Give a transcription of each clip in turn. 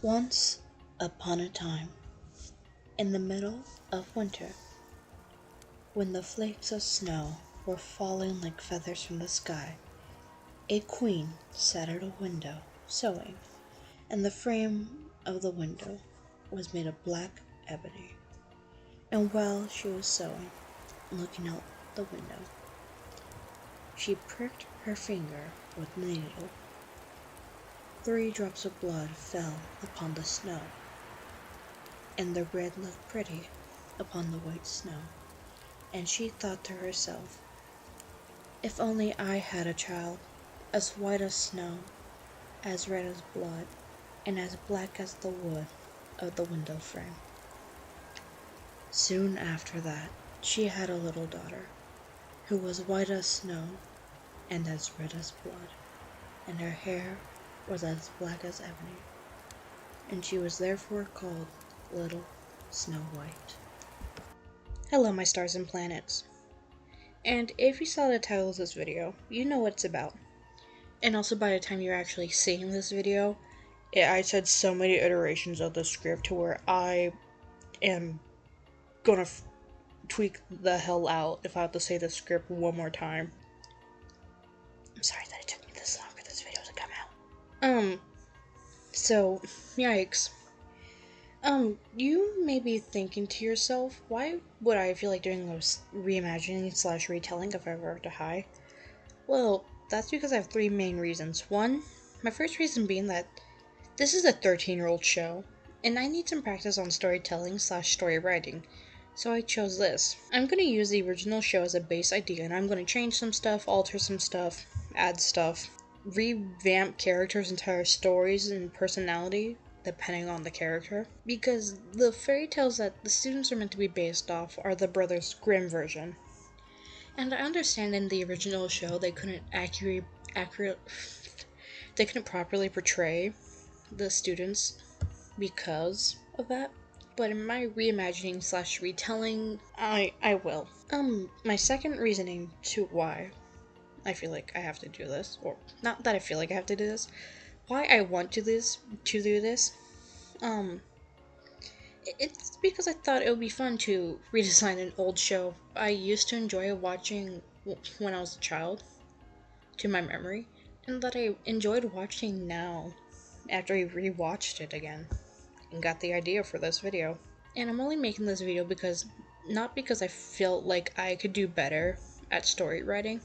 Once upon a time, in the middle of winter, when the flakes of snow were falling like feathers from the sky, a queen sat at a window sewing, and the frame of the window was made of black ebony. And while she was sewing, looking out the window, she pricked her finger with the needle. 3 drops of blood fell upon the snow, and the red looked pretty upon the white snow. And she thought to herself, if only I had a child, as white as snow, as red as blood, and as black as the wood of the window frame. Soon after that, she had a little daughter, who was white as snow, and as red as blood, and her hair was as black as ebony, and she was therefore called Little Snow White. Hello, my stars and planets. And if you saw the title of this video, you know what it's about. And also by the time you're actually seeing this video, I said so many iterations of the script to where I am gonna tweak the hell out if I have to say the script one more time. I'm sorry that it took me this long for this video to come out. So, yikes. You may be thinking to yourself, why would I feel like doing those reimagining / retelling of Ever After High? Well, that's because I have 3 main reasons. One, my first reason being that this is a 13-year-old show, and I need some practice on storytelling / story writing, so I chose this. I'm going to use the original show as a base idea, and I'm going to change some stuff, alter some stuff, add stuff, revamp characters' entire stories and personality, depending on the character, because the fairy tales that the students are meant to be based off are the Brothers Grimm version. And I understand in the original show they couldn't they couldn't properly portray the students because of that. But in my reimagining / retelling, I will. My second reasoning to why I feel like I have to do this, or not that I feel like I have to do this, why I want to do this, it's because I thought it would be fun to redesign an old show I used to enjoy watching when I was a child, to my memory, and that I enjoyed watching now after I rewatched it again and got the idea for this video. And I'm only making this video not because I felt like I could do better at story writing.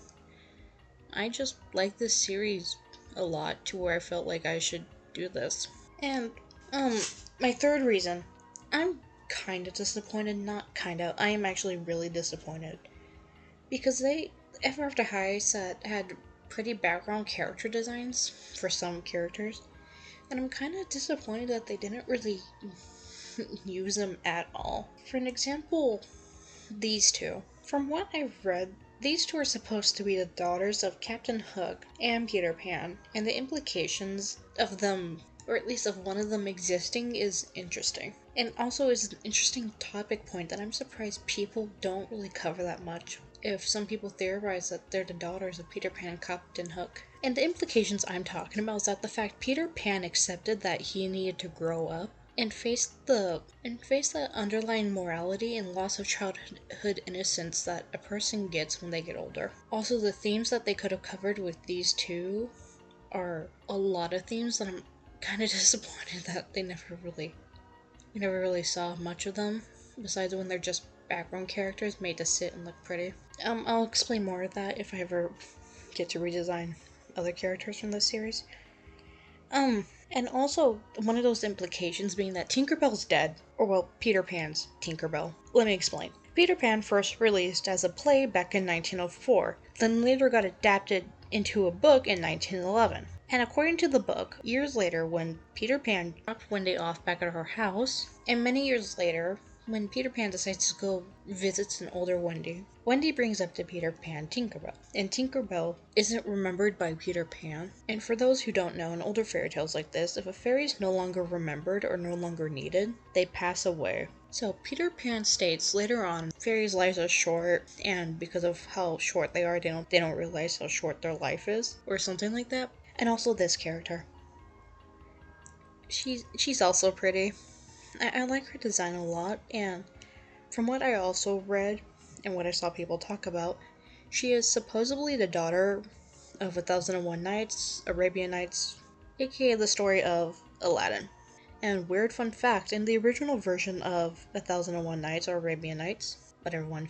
I just like this series a lot to where I felt like I should do this. And, my third reason, I'm kinda disappointed, not kinda, I am actually really disappointed. Because Ever After High had pretty background character designs for some characters, and I'm kinda disappointed that they didn't really use them at all. For an example, these 2. From what I've read, these 2 are supposed to be the daughters of Captain Hook and Peter Pan, and the implications of them, or at least of one of them existing, is interesting. And also is an interesting topic point that I'm surprised people don't really cover that much, if some people theorize that they're the daughters of Peter Pan and Captain Hook. And the implications I'm talking about is that the fact Peter Pan accepted that he needed to grow up and face the underlying morality and loss of childhood innocence that a person gets when they get older. Also, the themes that they could have covered with these 2 are a lot of themes that I'm kind of disappointed that we never really saw much of them, besides when they're just background characters made to sit and look pretty. I'll explain more of that if I ever get to redesign other characters from this series. And also, one of those implications being that Tinkerbell's dead. Or, well, Peter Pan's Tinkerbell. Let me explain. Peter Pan first released as a play back in 1904, then later got adapted into a book in 1911. And according to the book, years later when Peter Pan dropped Wendy off back at her house, and many years later, when Peter Pan decides to go visit an older Wendy, Wendy brings up to Peter Pan Tinkerbell, and Tinkerbell isn't remembered by Peter Pan. And for those who don't know, in older fairy tales like this, if a fairy is no longer remembered or no longer needed, they pass away. So Peter Pan states later on, fairies' lives are short, and because of how short they are, they don't realize how short their life is, or something like that. And also this character. She's also pretty. I like her design a lot, and from what I also read and what I saw people talk about, she is supposedly the daughter of 1001 Nights, Arabian Nights, aka the story of Aladdin. And weird fun fact, in the original version of 1001 Nights or Arabian Nights, whatever one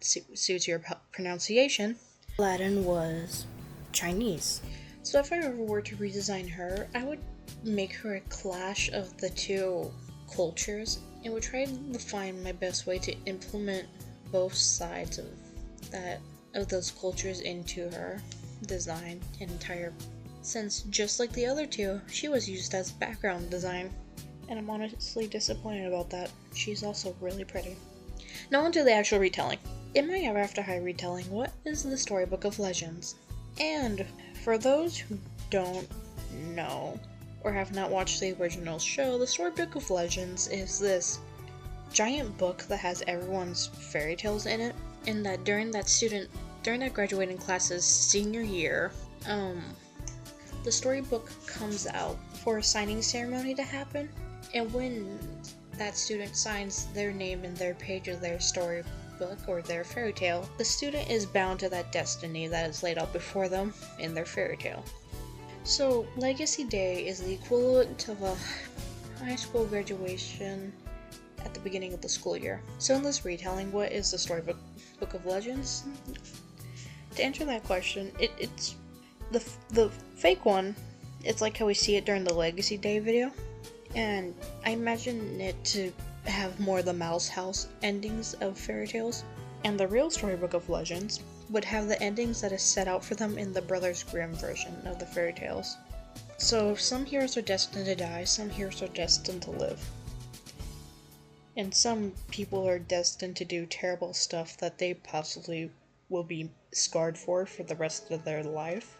suits your pronunciation, Aladdin was Chinese. So if I ever were to redesign her, I would make her a clash of the two cultures and would try to find my best way to implement both sides of those cultures into her design and entire, since just like the other two, she was used as background design. And I'm honestly disappointed about that. She's also really pretty. Now on to the actual retelling. In my Ever After High retelling, what is the Storybook of Legends? And for those who don't know or have not watched the original show, the Storybook of Legends is this giant book that has everyone's fairy tales in it, and that during that graduating class's senior year, the storybook comes out for a signing ceremony to happen, and when that student signs their name in their page of their storybook or their fairy tale, the student is bound to that destiny that is laid out before them in their fairy tale. So, Legacy Day is the equivalent of a high school graduation at the beginning of the school year. So in this retelling, what is the Storybook of Legends? To answer that question, it's the fake one. It's like how we see it during the Legacy Day video, and I imagine it to have more of the Mouse House endings of fairy tales. And the real Storybook of Legends would have the endings that is set out for them in the Brothers Grimm version of the fairy tales. So some heroes are destined to die, some heroes are destined to live. And some people are destined to do terrible stuff that they possibly will be scarred for the rest of their life.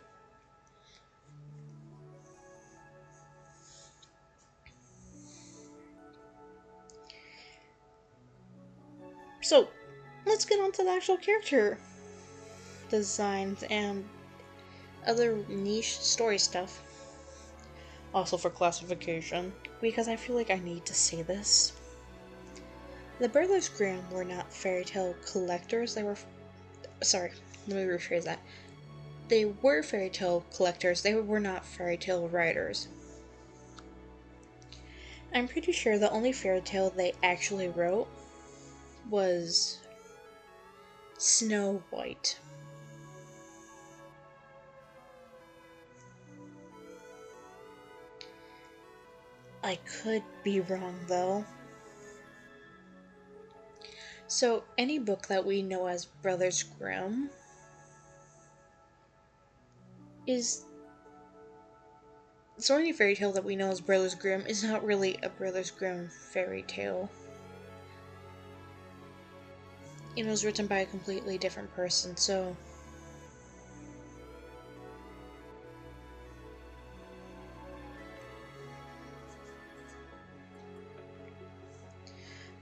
So, let's get on to the actual character designs and other niche story stuff. Also for classification, because I feel like I need to say this. The Brothers Grimm were not fairy tale collectors, let me rephrase that. They were fairy tale collectors, they were not fairy tale writers. I'm pretty sure the only fairy tale they actually wrote was Snow White. I could be wrong though. So, any book that we know as Brothers Grimm is. So, any fairy tale that we know as Brothers Grimm is not really a Brothers Grimm fairy tale. It was written by a completely different person, so.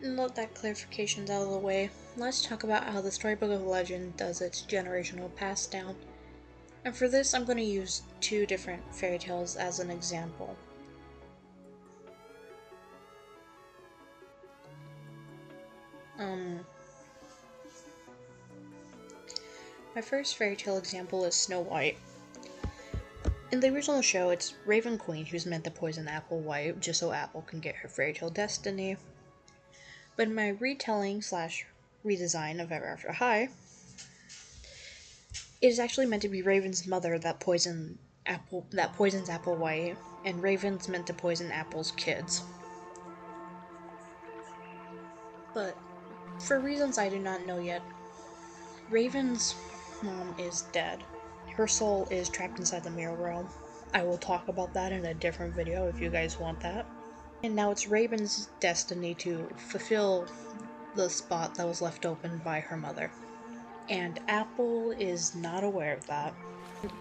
Now that clarification's out of the way, let's talk about how the Storybook of Legend does its generational pass down. And for this, I'm going to use two different fairy tales as an example. My first fairy tale example is Snow White. In the original show, it's Raven Queen who's meant to poison Apple White just so Apple can get her fairy tale destiny. But in my retelling / redesign of Ever After High, it is actually meant to be Raven's mother that poisons Apple White, and Raven's meant to poison Apple's kids. But for reasons I do not know yet, Raven's mom is dead. Her soul is trapped inside the mirror realm. I will talk about that in a different video if you guys want that. And now it's Raven's destiny to fulfill the spot that was left open by her mother. And Apple is not aware of that.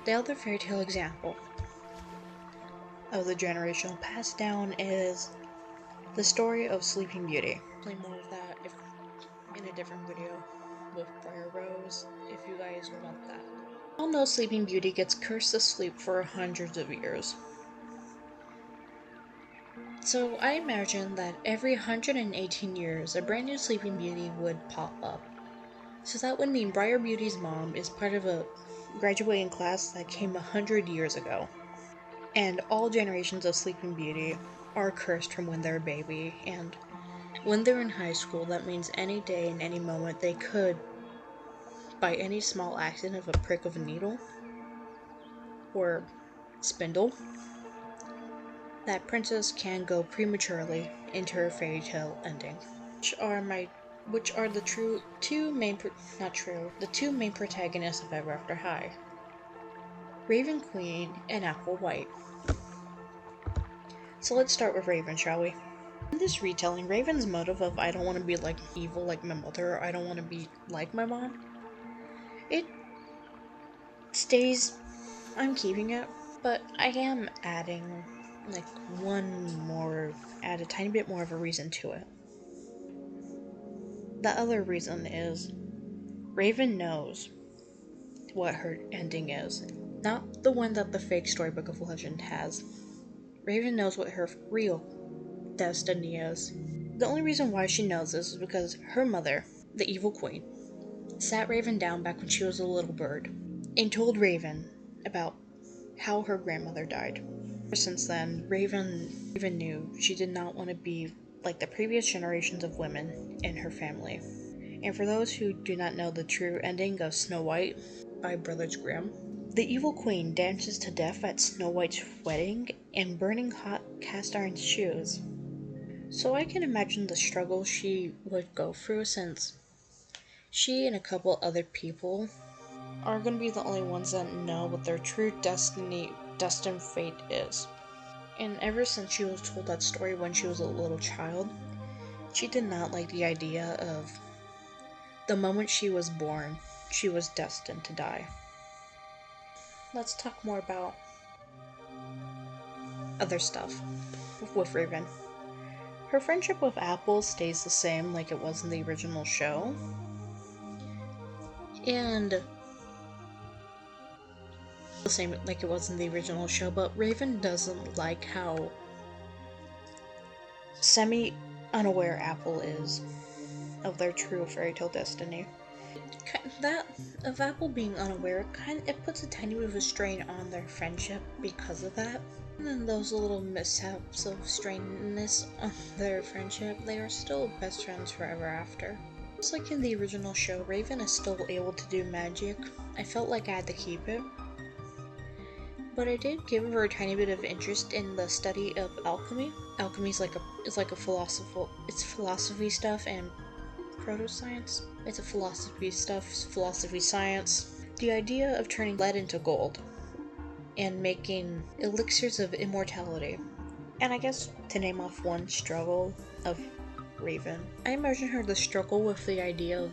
The other fairy tale example of the generational pass down is the story of Sleeping Beauty. Play more of that in a different video with Briar Rose if you guys want that. All know Sleeping Beauty gets cursed to sleep for hundreds of years. So I imagine that every 118 years, a brand new Sleeping Beauty would pop up. So that would mean Briar Beauty's mom is part of a graduating class that came 100 years ago. And all generations of Sleeping Beauty are cursed from when they're a baby, and when they're in high school, that means any day and any moment they could, by any small accident of a prick of a needle or spindle, that princess can go prematurely into her fairy tale ending. Which are the two main protagonists of Ever After High, Raven Queen and Apple White. So let's start with Raven, shall we? In this retelling, Raven's motive of I don't want to be like evil like my mother, or I don't want to be like my mom, it stays, I'm keeping it, but I am adding like add a tiny bit more of a reason to it. The other reason is Raven knows what her ending is, not the one that the fake storybook of legend has. Raven knows what her real destiny is. The only reason why she knows this is because her mother, the evil queen, sat Raven down back when she was a little bird and told Raven about how her grandmother died. Ever since then, Raven knew she did not want to be like the previous generations of women in her family. And for those who do not know the true ending of Snow White by Brothers Grimm, the evil queen dances to death at Snow White's wedding in burning hot cast iron shoes. So I can imagine the struggle she would go through, since she and a couple other people are going to be the only ones that know what their true destined fate is. And ever since she was told that story when she was a little child, she did not like the idea of the moment she was born, she was destined to die. Let's talk more about other stuff with Raven. Her friendship with Apple stays the same like it was in the original show. And the same like it was in the original show, but Raven doesn't like how semi-unaware Apple is of their true fairy tale destiny. That of Apple being unaware, it puts a tiny bit of a strain on their friendship because of that. And then those little mishaps of strainness on their friendship, they are still best friends forever after. Just like in the original show, Raven is still able to do magic. I felt like I had to keep it. But I did give her a tiny bit of interest in the study of alchemy. Alchemy is like a philosophy stuff and proto-science. It's a philosophy science. The idea of turning lead into gold and making elixirs of immortality. And I guess to name off one struggle of Raven, I imagine her to struggle with the idea of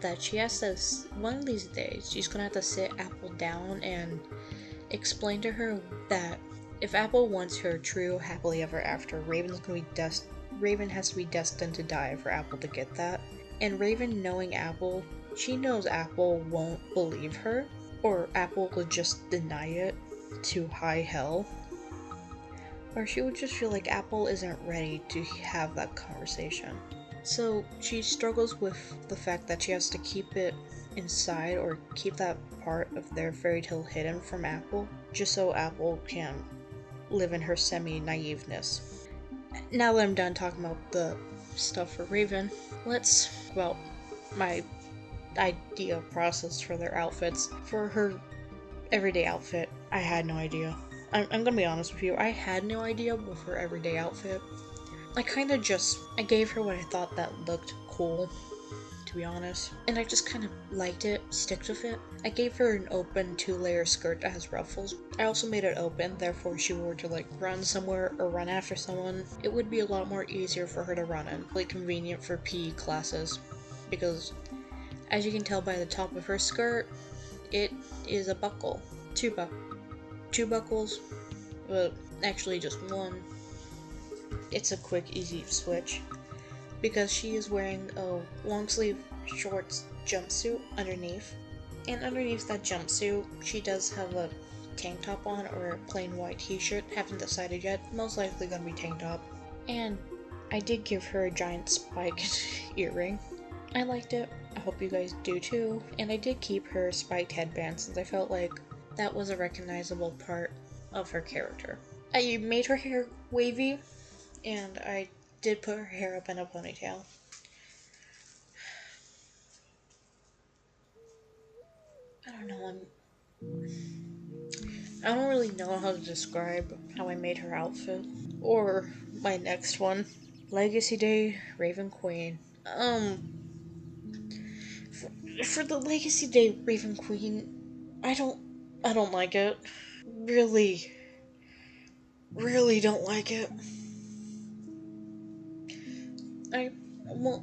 that she has to, one of these days, she's gonna have to sit Apple down and explain to her that if Apple wants her true happily ever after, Raven has to be destined to die for Apple to get that. And Raven, knowing Apple, she knows Apple won't believe her, or Apple would just deny it to high hell, or she would just feel like Apple isn't ready to have that conversation. So she struggles with the fact that she has to keep it inside, or keep that part of their fairy tale hidden from Apple, just so Apple can live in her semi-naiveness. Now that I'm done talking about the stuff for Raven, let's talk about my idea process for their outfits. For her everyday outfit, I had no idea. I'm gonna be honest with you, I had no idea with her everyday outfit. I gave her what I thought that looked cool, to be honest, and I just kind of liked it, sticked with it. I gave her an open 2-layer skirt that has ruffles. I also made it open, therefore if she were to like run somewhere or run after someone, it would be a lot more easier for her to run in. Really convenient for PE classes, because as you can tell by the top of her skirt, it is a buckle. Two buckles, but actually just one. It's a quick, easy switch, because she is wearing a long sleeve shorts jumpsuit underneath. And underneath that jumpsuit, she does have a tank top on or a plain white t-shirt. Haven't decided yet. Most likely gonna be tank top. And I did give her a giant spiked earring. I liked it. I hope you guys do too. And I did keep her spiked headband since I felt like that was a recognizable part of her character. I made her hair wavy, and I did put her hair up in a ponytail. I don't know, I don't really know how to describe how I made her outfit. Or my next one. Legacy Day Raven Queen. For the Legacy Day Raven Queen, I don't like it. Really, really don't like it. I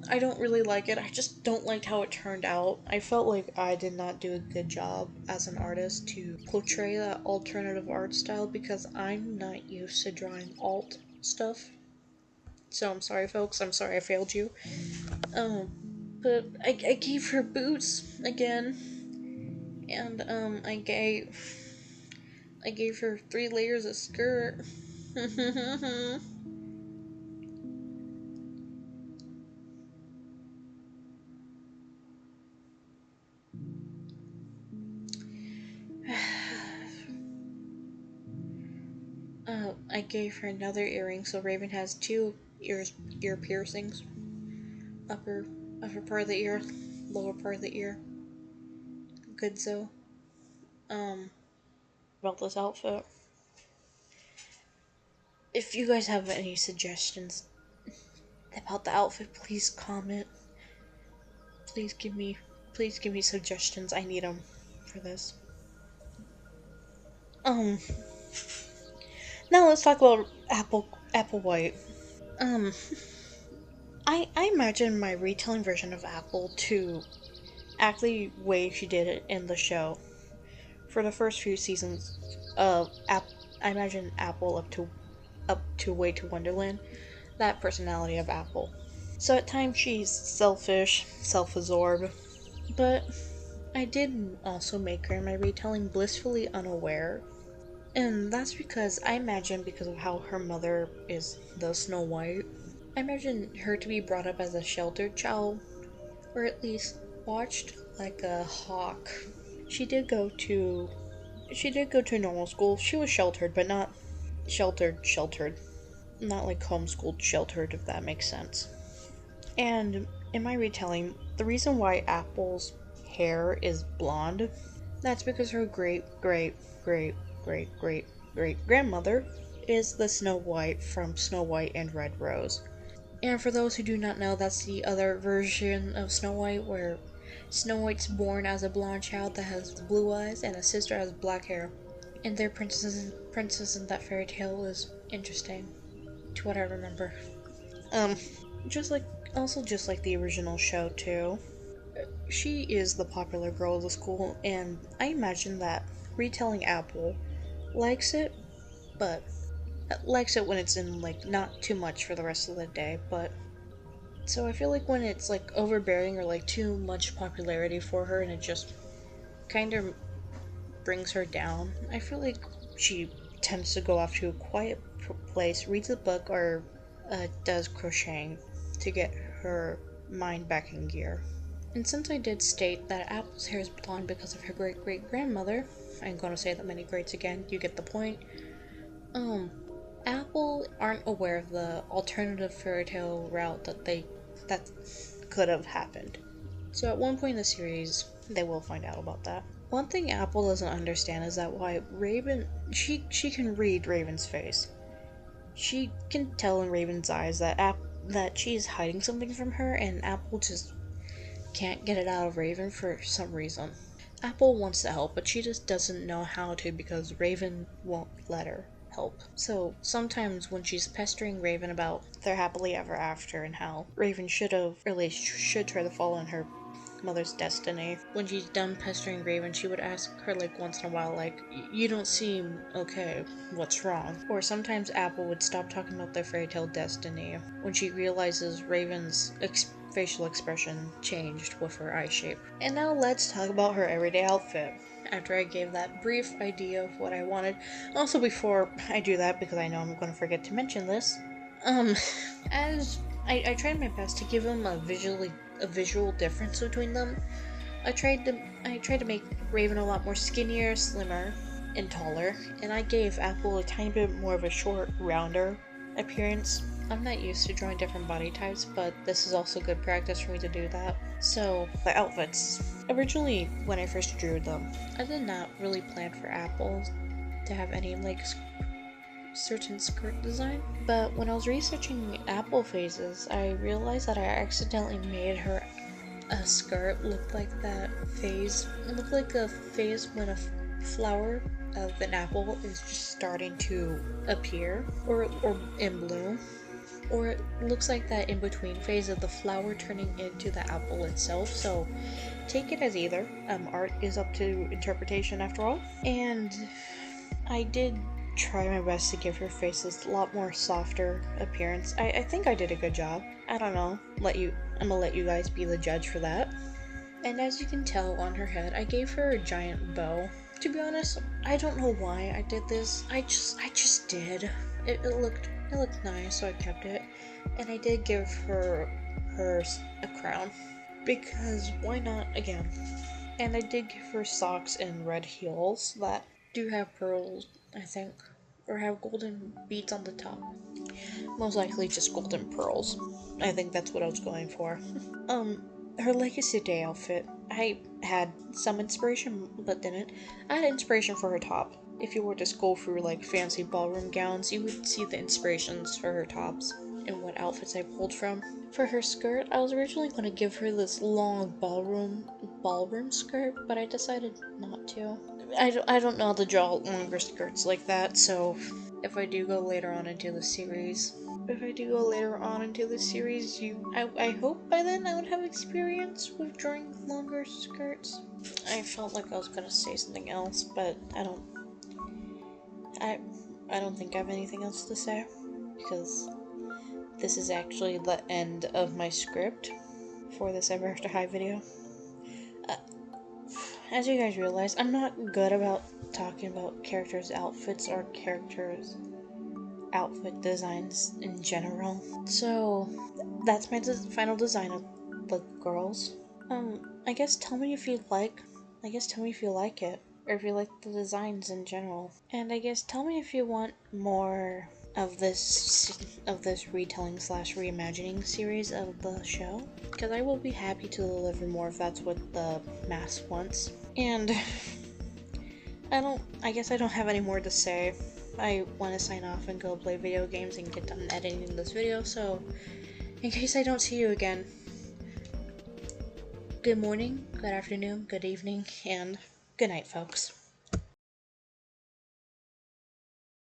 I don't really like it. I just don't like how it turned out. I felt like I did not do a good job as an artist to portray that alternative art style because I'm not used to drawing alt stuff. So I'm sorry, folks. I'm sorry I failed you. Um, but I gave her boots again, and I gave her 3 layers of skirt. I gave her another earring, so Raven has two ear piercings. Upper upper part of the ear, lower part of the ear. Good so. Um, about this outfit. If you guys have any suggestions about the outfit, please comment. Please give me please give me suggestions. I need them for this. Um, now let's talk about Apple White. Um, I imagine my retelling version of Apple to act the way she did it in the show. For the first few seasons of I imagine Apple up to Way to Wonderland, that personality of Apple. So at times she's selfish, self-absorbed, but I did also make her in my retelling blissfully unaware. And that's because I imagine because of how her mother is the Snow White. I imagine her to be brought up as a sheltered child, or at least watched like a hawk. She did go to normal school. She was sheltered, but not sheltered. Not like homeschooled sheltered, if that makes sense. And in my retelling, the reason why Apple's hair is blonde, that's because her great grandmother is the Snow White from Snow White and Red Rose. And for those who do not know, that's the other version of Snow White where Snow White's born as a blonde child that has blue eyes and a sister has black hair. And their princess in that fairy tale is interesting, to what I remember. Um, just like just like the original show too. She is the popular girl of the school, and I imagine that retelling Apple likes it, but likes it when it's in like not too much for the rest of the day, but so I feel like when it's like overbearing or like too much popularity for her and it just kind of brings her down, I feel like she tends to go off to a quiet place, reads a book, or does crocheting to get her mind back in gear. And since I did state that Apple's hair is blonde because of her great great grandmother, I'm gonna say that many greats again, you get the point. Apple aren't aware of the alternative fairy tale route that could have happened. So at one point in the series, they will find out about that. One thing Apple doesn't understand is that why Raven she can read Raven's face. She can tell in Raven's eyes that she's hiding something from her, and Apple just can't get it out of Raven for some reason. Apple wants to help, but she just doesn't know how to because Raven won't let her help. So sometimes when she's pestering Raven about their happily ever after and how Raven should try to follow in her mother's destiny, when she's done pestering Raven, she would ask her like once in a while, like, you don't seem okay, what's wrong? Or sometimes Apple would stop talking about their fairy tale destiny when she realizes Raven's facial expression changed with her eye shape. And now let's talk about her everyday outfit. after I gave that brief idea of what I wanted. Also, before I do that, because I know I'm going to forget to mention this, um, as I tried my best to give them a visual difference between them. I tried to make Raven a lot more skinnier, slimmer, and taller, and I gave Apple a tiny bit more of a short, rounder appearance. I'm not used to drawing different body types, but this is also good practice for me to do that. So, the outfits. Originally, when I first drew them, I did not really plan for Apple to have any, like, certain skirt design. But when I was researching Apple phases, I realized that I accidentally made her a skirt look like that phase. It looked like a phase when a flower of an apple is just starting to appear or in bloom, or it looks like that in between phase of the flower turning into the apple itself. So take it as either. Art is up to interpretation after all. And I did try my best to give her faces a lot more softer appearance. I think I did a good job. I don't know. I'm gonna let you guys be the judge for that. And as you can tell on her head, I gave her a giant bow. To be honest, I don't know why I did this. I just did. It looked nice, so I kept it. And I did give her a crown, because why not again? And I did give her socks and red heels that do have pearls, I think, or have golden beads on the top. Most likely just golden pearls. I think that's what I was going for. Her Legacy Day outfit. I had some inspiration, but didn't. I had inspiration for her top. If you were to scroll through like fancy ballroom gowns, you would see the inspirations for her tops and what outfits I pulled from. For her skirt, I was originally going to give her this long ballroom skirt, but I decided not to. I don't know how to draw longer skirts like that, so if I do go later on into the series, I hope by then I would have experience with drawing longer skirts. I felt like I was gonna say something else, but I don't think I have anything else to say, because this is actually the end of my script for this Ever After High video. As you guys realize, I'm not good about talking about characters' outfits or characters' outfit designs in general. So that's my final design of the girls. I guess tell me if you like it, or if you like the designs in general. And I guess tell me if you want more of this retelling slash reimagining series of the show, because I will be happy to deliver more if that's what the mass wants. And I guess I don't have any more to say. I want to sign off and go play video games and get done editing this video, so in case I don't see you again, good morning, good afternoon, good evening, and good night, folks.